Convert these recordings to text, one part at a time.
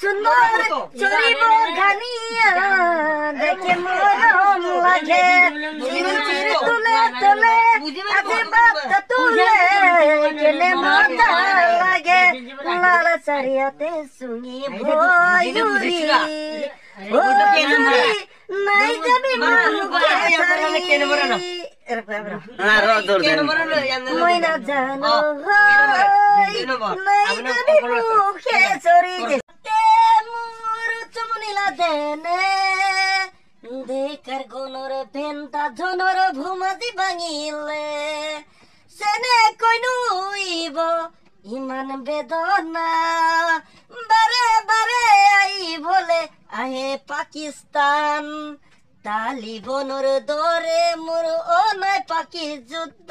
সুন্দর চরিব ঘানিয়া দেখে মরম লাগে চির তুলে তুলে আজি বাত তুলে কেনে মজা লাগে লাল সারিয়াতে সুনি ভয়ুরি ও নাই যাবি মইনা জানো নাই যাবি মুখে চরি মোর চমনিলা দেনে দেখার গনর ভেন্তা ঝনর ভুমাজি ভাঙিলে সেনে কইনুইব ইমান বেদনা বারে বারে আই বলে আহে পাকিস্তান তালিবনর দরে মোর ও নাই পাকি যুদ্ধ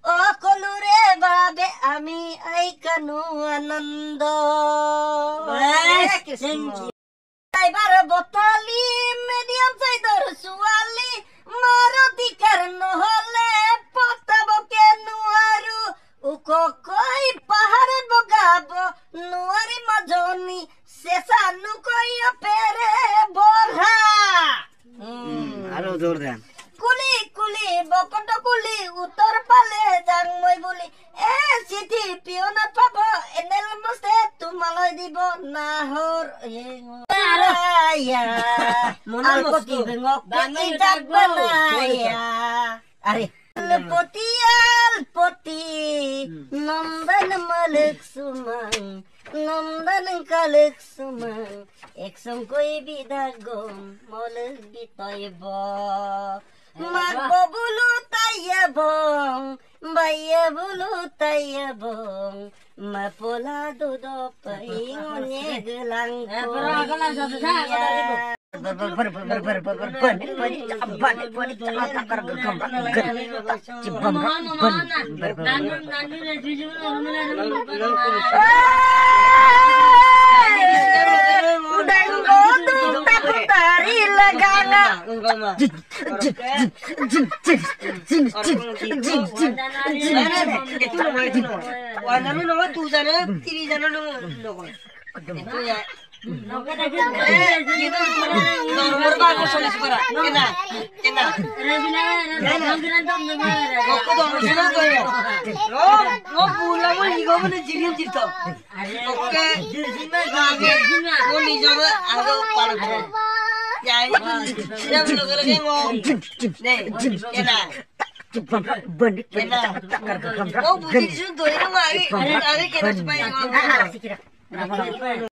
ও কলুরে বাবে আমি আই কানু আনন্দ এবার বতালি মিডিয়াম সাইজর সুয়ালি মারতিকার নহলে পতাব কেন আরু উকো কই পাহাড়ে বগাব নুয়ারি মাজনি সেসানু কই পেরে বরহা আরো জোর দেন কুলি কুলি বকট কুলি উত্তর পালে যাং মই বলি এ চিঠি পিয়না পাব এনেল মস্তে তোমালৈ দিব নাহৰ মনালপতি বেঙক দামি জাগবনায়া আরে পতিয়াল পতি নন্দন মালিক সুমন নন্দন কালিক সুমন একসং কই বিদাগম মলক বিতয়ব মাগব বুলু তাইয়াবং বাইয়া বুলু তাইয়াবং মা পোলা দুদ পাইঙনে গলাং